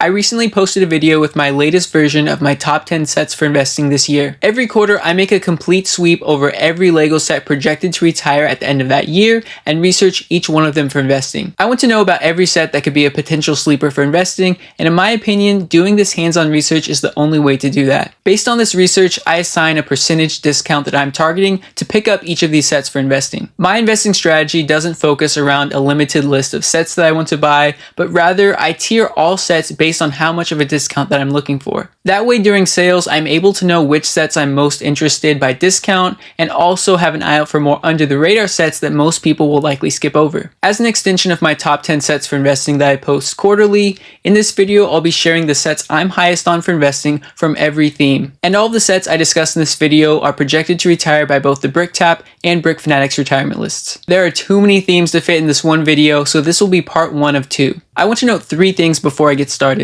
I recently posted a video with my latest version of my top 10 sets for investing this year. Every quarter, I make a complete sweep over every LEGO set projected to retire at the end of that year and research each one of them for investing. I want to know about every set that could be a potential sleeper for investing, and in my opinion, doing this hands-on research is the only way to do that. Based on this research, I assign a percentage discount that I'm targeting to pick up each of these sets for investing. My investing strategy doesn't focus around a limited list of sets that I want to buy, but rather I tier all sets based on how much of a discount that I'm looking for. That way, during sales, I'm able to know which sets I'm most interested by discount and also have an eye out for more under the radar sets that most people will likely skip over. As an extension of my top 10 sets for investing that I post quarterly, in this video, I'll be sharing the sets I'm highest on for investing from every theme. And all of the sets I discuss in this video are projected to retire by both the BrickTap and BrickFanatics retirement lists. There are too many themes to fit in this one video, so this will be part 1 of 2. I want to note 3 things before I get started.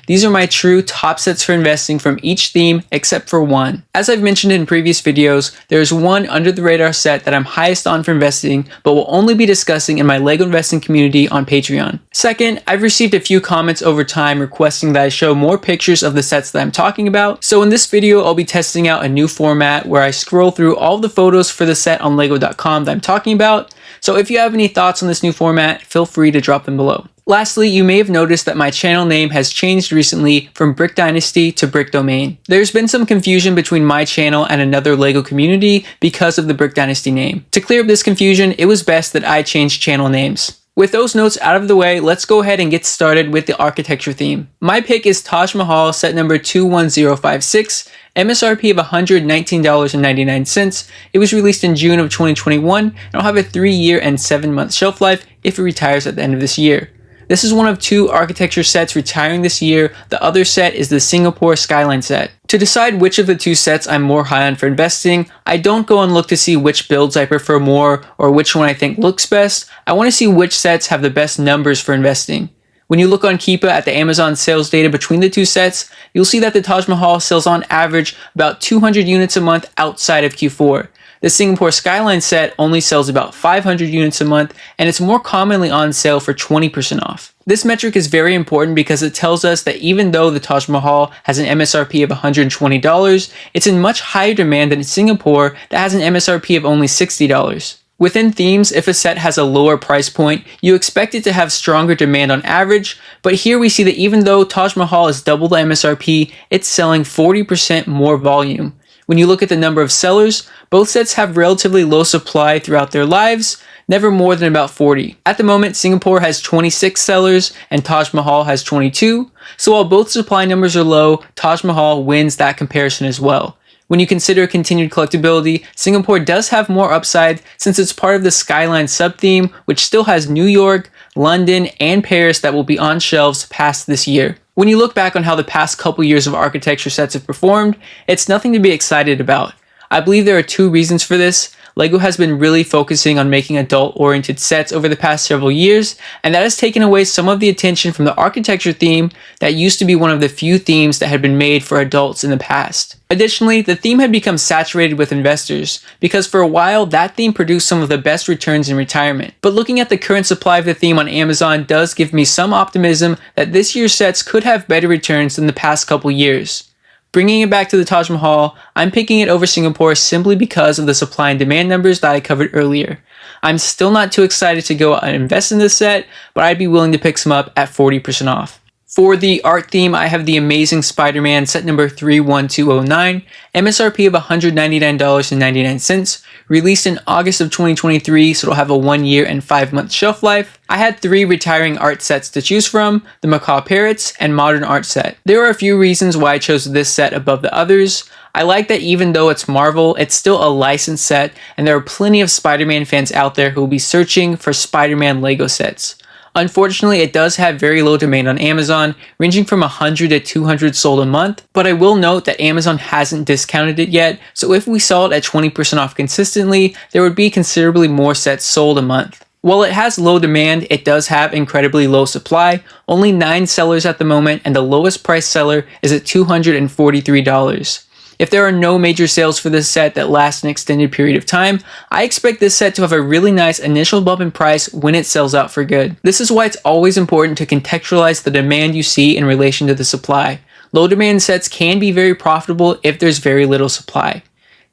These are my true top sets for investing from each theme except for one. As I've mentioned in previous videos, there is one under the radar set that I'm highest on for investing, but will only be discussing in my LEGO investing community on Patreon. Second, I've received a few comments over time requesting that I show more pictures of the sets that I'm talking about, so in this video I'll be testing out a new format where I scroll through all the photos for the set on lego.com that I'm talking about, so if you have any thoughts on this new format, feel free to drop them below. Lastly, you may have noticed that my channel name has changed recently from Brick Dynasty to Brick Domain. There's been some confusion between my channel and another LEGO community because of the Brick Dynasty name. To clear up this confusion, it was best that I change channel names. With those notes out of the way, let's go ahead and get started with the architecture theme. My pick is Taj Mahal set number 21056, MSRP of $119.99. It was released in June of 2021 and will have a 3-year and 7-month shelf life if it retires at the end of this year. This is one of 2 architecture sets retiring this year. The other set is the Singapore Skyline set. To decide which of the 2 sets I'm more high on for investing, I don't go and look to see which builds I prefer more or which one I think looks best. I want to see which sets have the best numbers for investing. When you look on Keepa at the Amazon sales data between the 2 sets, you'll see that the Taj Mahal sells on average about 200 units a month outside of Q4. The Singapore Skyline set only sells about 500 units a month, and it's more commonly on sale for 20% off. This metric is very important because it tells us that even though the Taj Mahal has an MSRP of $120, it's in much higher demand than Singapore that has an MSRP of only $60. Within themes, if a set has a lower price point, you expect it to have stronger demand on average, but here we see that even though Taj Mahal is double the MSRP, it's selling 40% more volume. When you look at the number of sellers, both sets have relatively low supply throughout their lives, never more than about 40. At the moment, Singapore has 26 sellers and Taj Mahal has 22, so while both supply numbers are low, Taj Mahal wins that comparison as well. When you consider continued collectability, Singapore does have more upside since it's part of the Skyline sub-theme, which still has New York, London, and Paris that will be on shelves past this year. When you look back on how the past couple years of architecture sets have performed, it's nothing to be excited about. I believe there are 2 reasons for this. LEGO has been really focusing on making adult-oriented sets over the past several years, and that has taken away some of the attention from the architecture theme that used to be one of the few themes that had been made for adults in the past. Additionally, the theme had become saturated with investors, because for a while that theme produced some of the best returns in retirement. But looking at the current supply of the theme on Amazon does give me some optimism that this year's sets could have better returns than the past couple years. Bringing it back to the Taj Mahal, I'm picking it over Singapore simply because of the supply and demand numbers that I covered earlier. I'm still not too excited to go out and invest in this set, but I'd be willing to pick some up at 40% off. For the art theme, I have the Amazing Spider-Man set number 31209, MSRP of $199.99, released in August of 2023, so it'll have a 1-year and 5-month shelf life. I had 3 retiring art sets to choose from, the Macaw Parrots and Modern Art set. There are a few reasons why I chose this set above the others. I like that even though it's Marvel, it's still a licensed set, and there are plenty of Spider-Man fans out there who will be searching for Spider-Man LEGO sets. Unfortunately, it does have very low demand on Amazon, ranging from 100 to 200 sold a month, but I will note that Amazon hasn't discounted it yet, so if we saw it at 20% off consistently, there would be considerably more sets sold a month. While it has low demand, it does have incredibly low supply, only 9 sellers at the moment, and the lowest price seller is at $243. If there are no major sales for this set that last an extended period of time, I expect this set to have a really nice initial bump in price when it sells out for good. This is why it's always important to contextualize the demand you see in relation to the supply. Low demand sets can be very profitable if there's very little supply.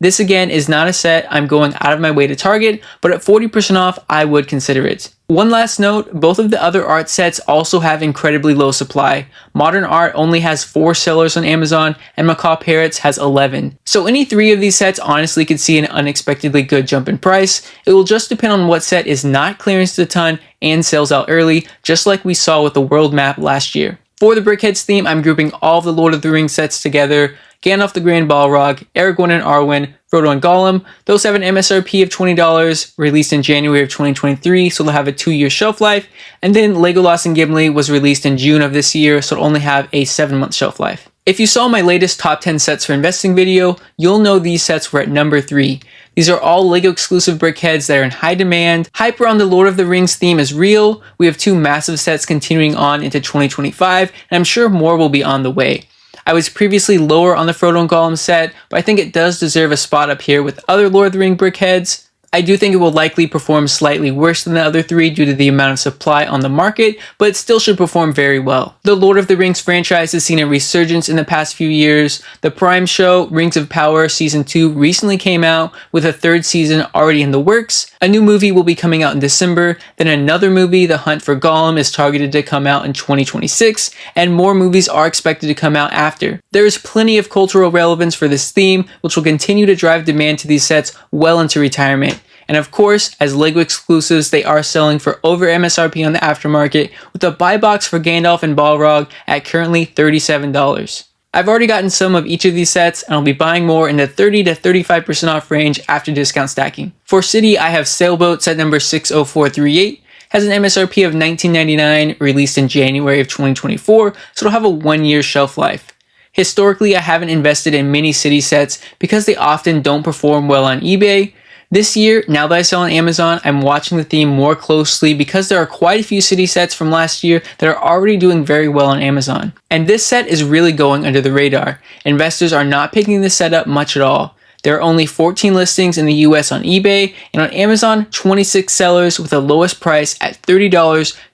This again is not a set I'm going out of my way to target, but at 40% off, I would consider it. One last note, both of the other art sets also have incredibly low supply. Modern Art only has 4 sellers on Amazon, and Macaw Parrots has 11. So any 3 of these sets honestly could see an unexpectedly good jump in price. It will just depend on what set is not clearance to the ton and sells out early, just like we saw with the world map last year. For the BrickHeadz theme, I'm grouping all of the Lord of the Rings sets together. Gandalf the Grey and Balrog, Aragorn and Arwen, Frodo and Gollum. Those have an MSRP of $20, released in January of 2023, so they'll have a 2-year shelf life. And then Legolas and Gimli was released in June of this year, so it'll only have a 7-month shelf life. If you saw my latest top 10 sets for investing video, you'll know these sets were at number 3. These are all LEGO exclusive BrickHeadz that are in high demand. Hype around the Lord of the Rings theme is real. We have 2 massive sets continuing on into 2025, and I'm sure more will be on the way. I was previously lower on the Frodo and Gollum set, but I think it does deserve a spot up here with other Lord of the Ring BrickHeadz. I do think it will likely perform slightly worse than the other 3 due to the amount of supply on the market, but it still should perform very well. The Lord of the Rings franchise has seen a resurgence in the past few years. The Prime show, Rings of Power Season 2, recently came out with a 3rd season already in the works. A new movie will be coming out in December, then another movie, The Hunt for Gollum, is targeted to come out in 2026, and more movies are expected to come out after. There is plenty of cultural relevance for this theme, which will continue to drive demand to these sets well into retirement. And of course, as LEGO exclusives, they are selling for over MSRP on the aftermarket, with a buy box for Gandalf and Balrog at currently $37. I've already gotten some of each of these sets, and I'll be buying more in the 30 to 35% off range after discount stacking. For City, I have Sailboat set number 60438, has an MSRP of $19.99, released in January of 2024, so it'll have a 1-year shelf life. Historically, I haven't invested in many City sets because they often don't perform well on eBay. This year, now that I sell on Amazon, I'm watching the theme more closely because there are quite a few City sets from last year that are already doing very well on Amazon. And this set is really going under the radar. Investors are not picking this set up much at all. There are only 14 listings in the US on eBay, and on Amazon, 26 sellers with the lowest price at $30,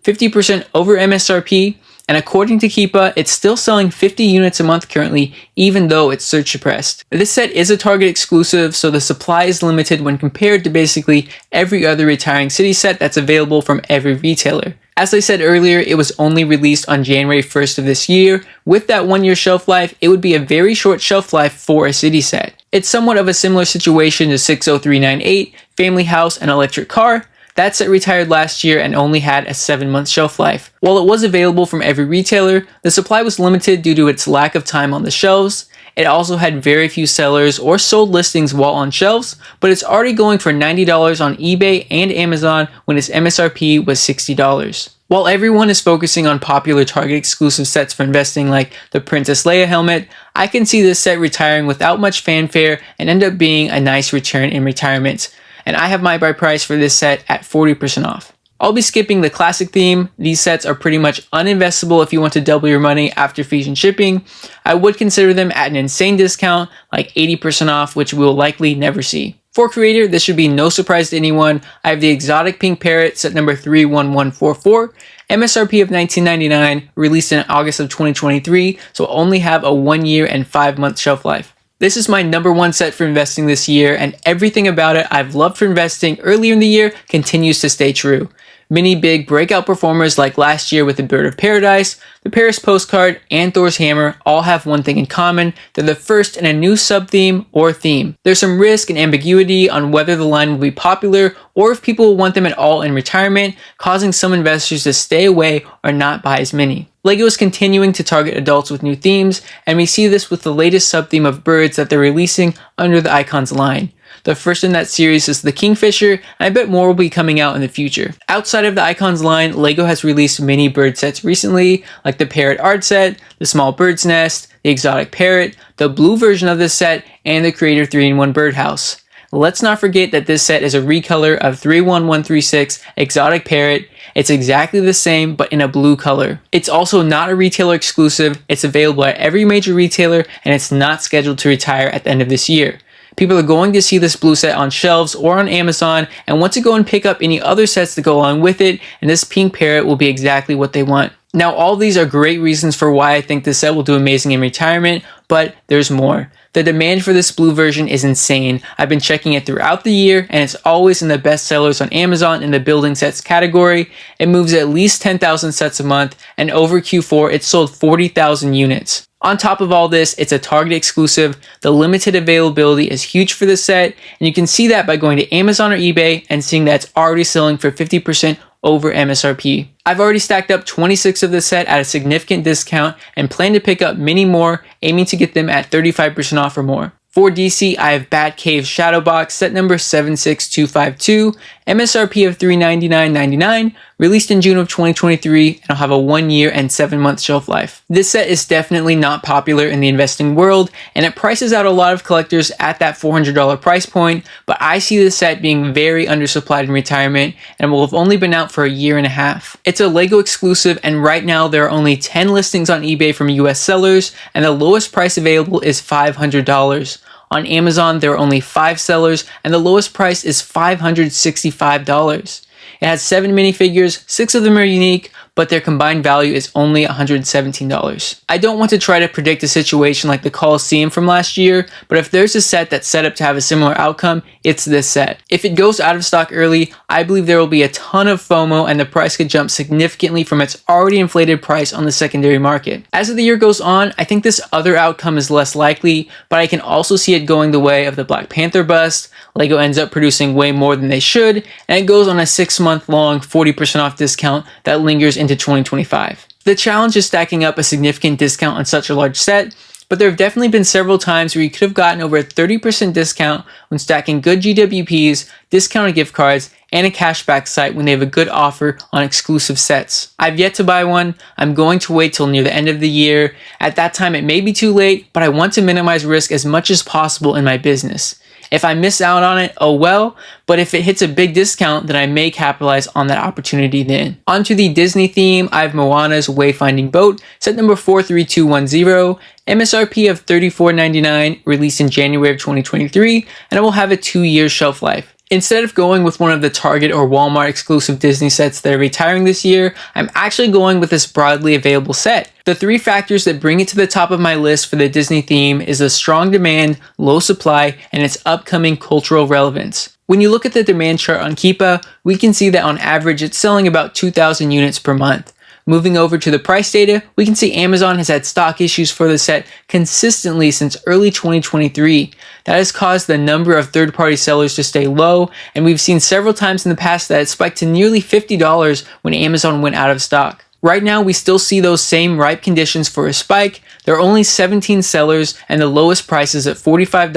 50% over MSRP. And according to Keepa, it's still selling 50 units a month currently, even though it's search suppressed. This set is a Target exclusive, so the supply is limited when compared to basically every other retiring City set that's available from every retailer. As I said earlier, it was only released on January 1st of this year. With that 1-year shelf life, it would be a very short shelf life for a City set. It's somewhat of a similar situation to 60398, Family House, and Electric Car. That set retired last year and only had a 7-month shelf life. While it was available from every retailer, the supply was limited due to its lack of time on the shelves. It also had very few sellers or sold listings while on shelves, but it's already going for $90 on eBay and Amazon when its MSRP was $60. While everyone is focusing on popular Target exclusive sets for investing like the Princess Leia helmet, I can see this set retiring without much fanfare and end up being a nice return in retirement. And I have my buy price for this set at 40% off. I'll be skipping the classic theme. These sets are pretty much uninvestable if you want to double your money after fees and shipping. I would consider them at an insane discount, like 80% off, which we will likely never see. For Creator, this should be no surprise to anyone. I have the exotic pink parrot set number 31144, MSRP of $19.99, released in August of 2023, so it'll only have a 1-year and 5-month shelf life. This is my number 1 set for investing this year, and everything about it I've loved for investing earlier in the year continues to stay true. Many big breakout performers like last year with the Bird of Paradise, the Paris Postcard, and Thor's Hammer all have one thing in common: they're the first in a new sub-theme or theme. There's some risk and ambiguity on whether the line will be popular or if people will want them at all in retirement, causing some investors to stay away or not buy as many. LEGO is continuing to target adults with new themes, and we see this with the latest sub-theme of birds that they're releasing under the Icons line. The first in that series is the Kingfisher, and I bet more will be coming out in the future. Outside of the Icons line, LEGO has released many bird sets recently, like the Parrot Art set, the Small Bird's Nest, the Exotic Parrot, the blue version of this set, and the Creator 3-in-1 Birdhouse. let's not forget that this set is a recolor of 31136 Exotic Parrot. It's exactly the same, but in a blue color. It's also not a retailer exclusive. It's available at every major retailer, and it's not scheduled to retire at the end of this year. People are going to see this blue set on shelves or on Amazon and want to go and pick up any other sets to go along with it, and this pink parrot will be exactly what they want. Now, all these are great reasons for why I think this set will do amazing in retirement, but there's more. The demand for this blue version is insane. I've been checking it throughout the year, and it's always in the best sellers on Amazon in the building sets category. It moves at least 10,000 sets a month, and over Q4, it sold 40,000 units. On top of all this, it's a Target exclusive. The limited availability is huge for this set, and you can see that by going to Amazon or eBay and seeing that it's already selling for 50% over MSRP. I've already stacked up 26 of this set at a significant discount and plan to pick up many more, aiming to get them at 35% off or more. For DC, I have Batcave Shadowbox set number 76252, MSRP of $399.99, released in June of 2023, and I'll have a 1 year and 7 month shelf life. This set is definitely not popular in the investing world, and it prices out a lot of collectors at that $400 price point, but I see this set being very undersupplied in retirement and will have only been out for a year and a half. It's a LEGO exclusive, and right now there are only 10 listings on eBay from US sellers, and the lowest price available is $500. On Amazon, there are only 5 sellers, and the lowest price is $565. It has 7 minifigures, 6 of them are unique, but their combined value is only $117. I don't want to try to predict a situation like the Coliseum from last year, but if there's a set that's set up to have a similar outcome, it's this set. If it goes out of stock early, I believe there will be a ton of FOMO and the price could jump significantly from its already inflated price on the secondary market. As the year goes on, I think this other outcome is less likely, but I can also see it going the way of the Black Panther bust. LEGO ends up producing way more than they should, and it goes on a 6-month-long 40% off discount that lingers into 2025. The challenge is stacking up a significant discount on such a large set, but there have definitely been several times where you could have gotten over a 30% discount when stacking good GWPs, discounted gift cards, and a cashback site when they have a good offer on exclusive sets. I've yet to buy one. I'm going to wait till near the end of the year. At that time, it may be too late, but I want to minimize risk as much as possible in my business. If I miss out on it, oh well, but if it hits a big discount, then I may capitalize on that opportunity then. Onto the Disney theme, I have Moana's Wayfinding Boat, set number 43210, MSRP of $34.99, released in January of 2023, and it will have a 2-year shelf life. Instead of going with one of the Target or Walmart exclusive Disney sets that are retiring this year, I'm actually going with this broadly available set. The 3 factors that bring it to the top of my list for the Disney theme is the strong demand, low supply, and its upcoming cultural relevance. When you look at the demand chart on Keepa, we can see that on average it's selling about 2,000 units per month. Moving over to the price data, we can see Amazon has had stock issues for the set consistently since early 2023. That has caused the number of third-party sellers to stay low, and we've seen several times in the past that it spiked to nearly $50 when Amazon went out of stock. Right now, we still see those same ripe conditions for a spike. There are only 17 sellers, and the lowest price is at $45,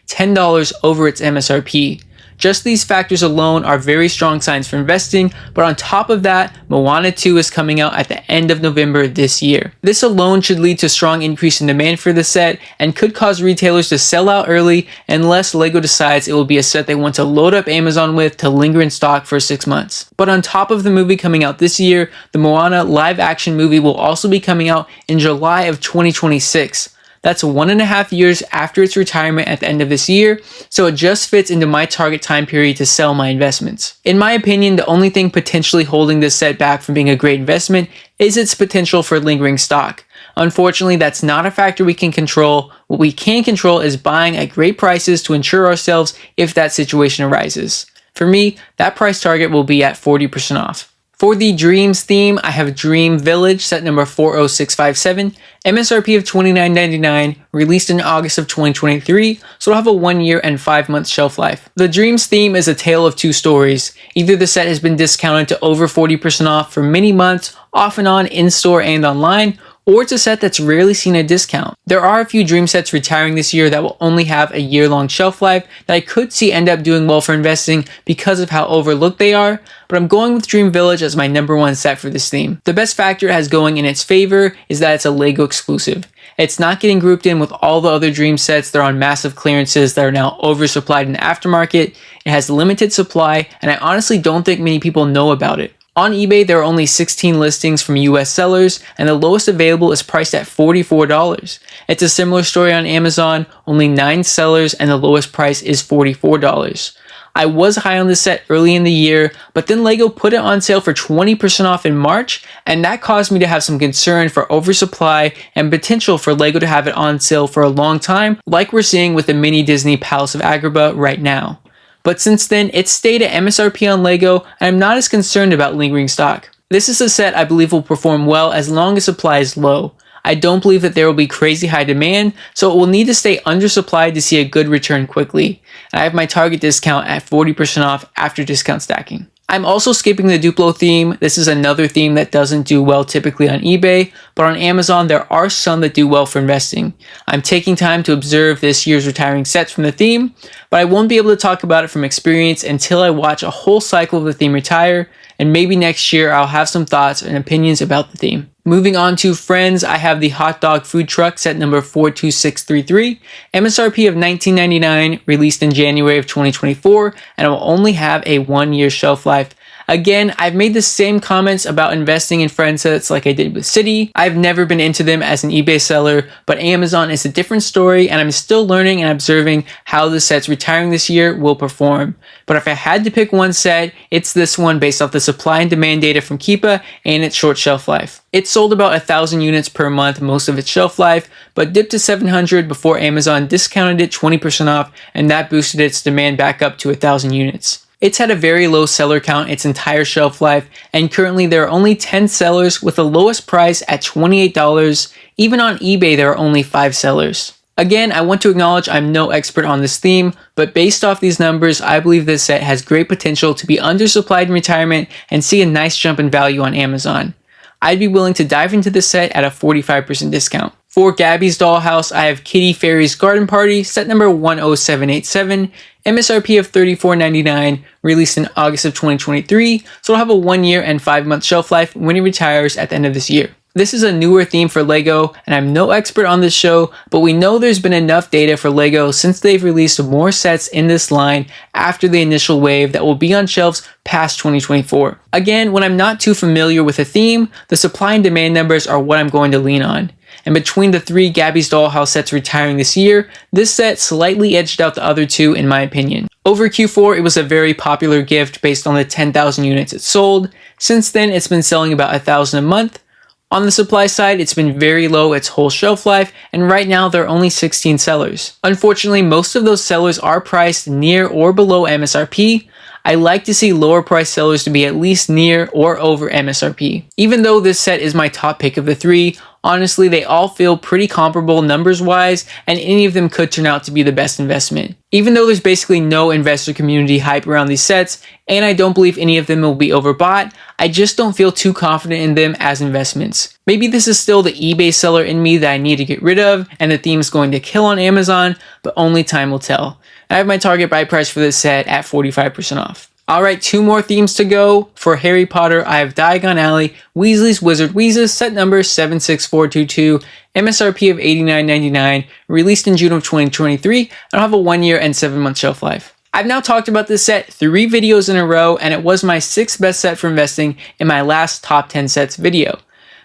$10 over its MSRP. Just these factors alone are very strong signs for investing, but on top of that, Moana 2 is coming out at the end of November this year. This alone should lead to a strong increase in demand for the set and could cause retailers to sell out early unless LEGO decides it will be a set they want to load up Amazon with to linger in stock for 6 months. But on top of the movie coming out this year, the Moana live action movie will also be coming out in July of 2026. That's 1.5 years after its retirement at the end of this year, so it just fits into my target time period to sell my investments. In my opinion, the only thing potentially holding this set back from being a great investment is its potential for lingering stock. Unfortunately, that's not a factor we can control. What we can control is buying at great prices to insure ourselves if that situation arises. For me, that price target will be at 40% off. For the Dreamzzz theme, I have Dream Village, set number 40657, MSRP of $29.99, released in August of 2023, so it'll have a 1 year and 5 month shelf life. The Dreamzzz theme is a tale of 2 stories. Either the set has been discounted to over 40% off for many months, off and on in-store and online, or it's a set that's rarely seen a discount. There are a few dream sets retiring this year that will only have a year-long shelf life that I could see end up doing well for investing because of how overlooked they are, but I'm going with Dream Village as my number one set for this theme. The best factor it has going in its favor is that it's a LEGO exclusive. It's not getting grouped in with all the other Dream sets that are on massive clearances that are now oversupplied in the aftermarket. It has limited supply, and I honestly don't think many people know about it. On eBay, there are only 16 listings from US sellers, and the lowest available is priced at $44. It's a similar story on Amazon, only 9 sellers, and the lowest price is $44. I was high on this set early in the year, but then LEGO put it on sale for 20% off in March, and that caused me to have some concern for oversupply and potential for LEGO to have it on sale for a long time, like we're seeing with the mini Disney Palace of Agrabah right now. But since then, it's stayed at MSRP on LEGO, and I'm not as concerned about lingering stock. This is a set I believe will perform well as long as supply is low. I don't believe that there will be crazy high demand, so it will need to stay undersupplied to see a good return quickly. And I have my target discount at 40% off after discount stacking. I'm also skipping the Duplo theme. This is another theme that doesn't do well typically on eBay, but on Amazon there are some that do well for investing. I'm taking time to observe this year's retiring sets from the theme, but I won't be able to talk about it from experience until I watch a whole cycle of the theme retire, and maybe next year I'll have some thoughts and opinions about the theme. Moving on to Friends, I have the hot dog food truck set number 42633, MSRP of $19.99, released in January of 2024, and it will only have a 1-year shelf life. Again, I've made the same comments about investing in Friends sets like I did with City. I've never been into them as an eBay seller, but Amazon is a different story, and I'm still learning and observing how the sets retiring this year will perform. But if I had to pick one set, it's this one based off the supply and demand data from Keepa and its short shelf life. It sold about 1,000 units per month most of its shelf life, but dipped to 700 before Amazon discounted it 20% off, and that boosted its demand back up to 1,000 units. It's had a very low seller count its entire shelf life, and currently there are only 10 sellers with the lowest price at $28. Even on eBay there are only 5 sellers. Again, I want to acknowledge I'm no expert on this theme, but based off these numbers, I believe this set has great potential to be undersupplied in retirement and see a nice jump in value on Amazon. I'd be willing to dive into this set at a 45% discount. For Gabby's Dollhouse, I have Kitty Fairy's Garden Party, set number 10787, MSRP of $34.99, released in August of 2023, so it'll have a 1-year and 5-month shelf life when it retires at the end of this year. This is a newer theme for LEGO, and I'm no expert on this show, but we know there's been enough data for LEGO since they've released more sets in this line after the initial wave that will be on shelves past 2024. Again, when I'm not too familiar with a theme, the supply and demand numbers are what I'm going to lean on. And between the 3 Gabby's Dollhouse sets retiring this year, this set slightly edged out the other 2 in my opinion. Over Q4, it was a very popular gift based on the 10,000 units it sold. Since then, it's been selling about 1,000 a month. On the supply side, it's been very low its whole shelf life, and right now there are only 16 sellers. Unfortunately, most of those sellers are priced near or below MSRP. I like to see lower price sellers to be at least near or over MSRP. Even though this set is my top pick of the 3, honestly they all feel pretty comparable numbers wise, and any of them could turn out to be the best investment. Even though there's basically no investor community hype around these sets, and I don't believe any of them will be overbought, I just don't feel too confident in them as investments. Maybe this is still the eBay seller in me that I need to get rid of, and the theme is going to kill on Amazon, but only time will tell. I have my target buy price for this set at 45% off. Alright, 2 more themes to go. For Harry Potter, I have Diagon Alley, Weasley's Wizard Wheezes, set number 76422, MSRP of $89.99, released in June of 2023, and I'll have a 1-year and 7-month shelf life. I've now talked about this set 3 videos in a row, and it was my 6th best set for investing in my last top 10 sets video.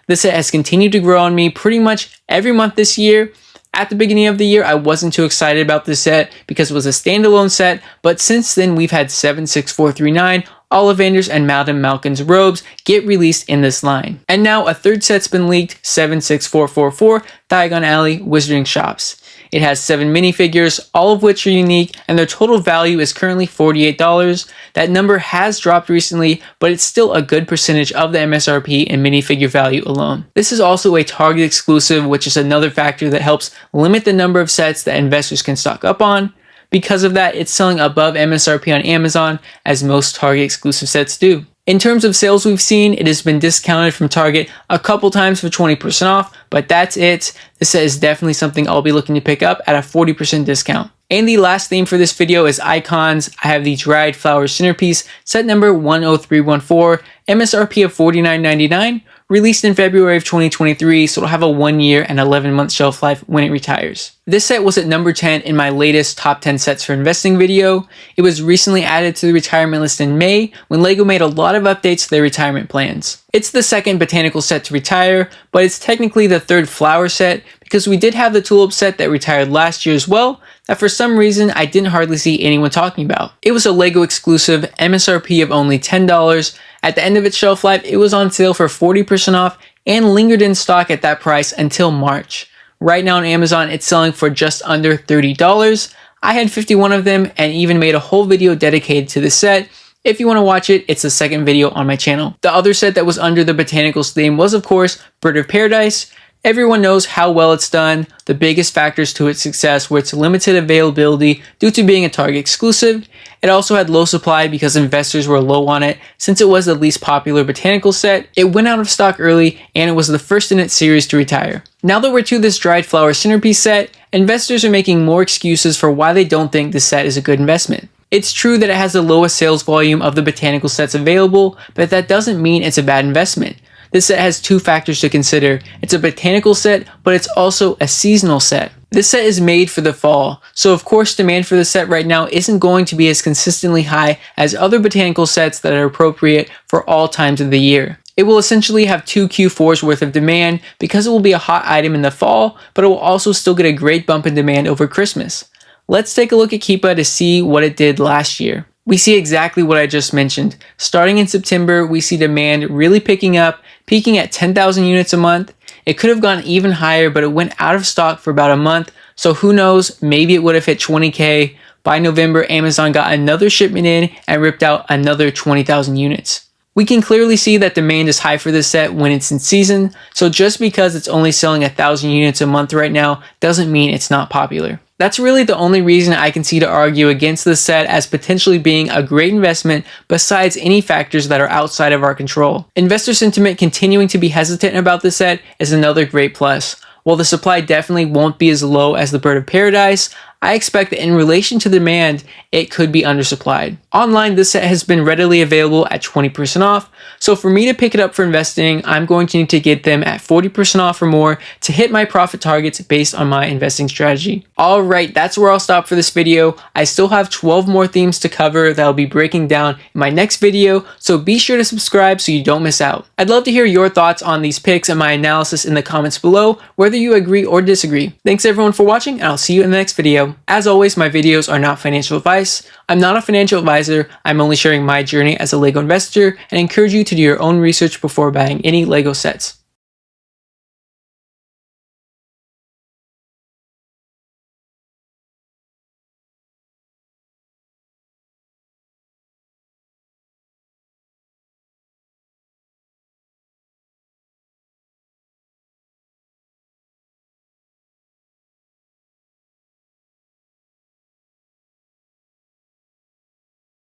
This set has continued to grow on me pretty much every month this year. At the beginning of the year, I wasn't too excited about this set because it was a standalone set, but since then we've had 76439, Ollivander's and Madame Malkin's robes get released in this line. And now a 3rd set's been leaked, 76444, Diagon Alley Wizarding Shops. It has 7 minifigures, all of which are unique, and their total value is currently $48. That number has dropped recently, but it's still a good percentage of the MSRP in minifigure value alone. This is also a Target exclusive, which is another factor that helps limit the number of sets that investors can stock up on. Because of that, it's selling above MSRP on Amazon, as most Target exclusive sets do. In terms of sales we've seen, it has been discounted from Target a couple times for 20% off, But that's it. This set is definitely something I'll be looking to pick up at a 40% discount. And the last theme for this video is icons. I have the dried flower centerpiece, set number 10314, MSRP of $49.99, released in February of 2023, so it'll have a 1 year and 11-month shelf life when it retires. This set was at number 10 in my latest top 10 sets for investing video. It was recently added to the retirement list in May when LEGO made a lot of updates to their retirement plans. It's the second botanical set to retire, but it's technically the third flower set because we did have the tulip set that retired last year as well, that for some reason I didn't hardly see anyone talking about. It was a LEGO exclusive, MSRP of only $10. At the end of its shelf life, it was on sale for 40% off and lingered in stock at that price until March. Right now on Amazon, it's selling for just under $30. I had 51 of them and even made a whole video dedicated to the set. If you want to watch it, it's the second video on my channel. The other set that was under the botanicals theme was, of course, Bird of Paradise. Everyone knows how well it's done. The biggest factors to its success were its limited availability due to being a Target exclusive. It also had low supply because investors were low on it since it was the least popular botanical set. It went out of stock early and it was the first in its series to retire. Now that we're to this dried flower centerpiece set, investors are making more excuses for why they don't think this set is a good investment. It's true that it has the lowest sales volume of the botanical sets available, but that doesn't mean it's a bad investment. This set has two factors to consider. It's a botanical set, but it's also a seasonal set. This set is made for the fall, so of course demand for the set right now isn't going to be as consistently high as other botanical sets that are appropriate for all times of the year. It will essentially have 2 Q4s worth of demand because it will be a hot item in the fall, but it will also still get a great bump in demand over Christmas. Let's take a look at Keepa to see what it did last year. We see exactly what I just mentioned. Starting in September, we see demand really picking up, peaking at 10,000 units a month. It could have gone even higher, but it went out of stock for about a month, so who knows, maybe it would have hit 20K. By November, Amazon got another shipment in and ripped out another 20,000 units. We can clearly see that demand is high for this set when it's in season, so just because it's only selling 1,000 units a month right now doesn't mean it's not popular. That's really the only reason I can see to argue against this set as potentially being a great investment besides any factors that are outside of our control. Investor sentiment continuing to be hesitant about this set is another great plus. While the supply definitely won't be as low as the Bird of Paradise, I expect that in relation to demand, it could be undersupplied. Online, this set has been readily available at 20% off, so for me to pick it up for investing, I'm going to need to get them at 40% off or more to hit my profit targets based on my investing strategy. Alright, that's where I'll stop for this video. I still have 12 more themes to cover that I'll be breaking down in my next video, so be sure to subscribe so you don't miss out. I'd love to hear your thoughts on these picks and my analysis in the comments below, whether you agree or disagree. Thanks everyone for watching, and I'll see you in the next video. As always, my videos are not financial advice. I'm not a financial advisor. I'm only sharing my journey as a LEGO investor and encourage you to do your own research before buying any LEGO sets.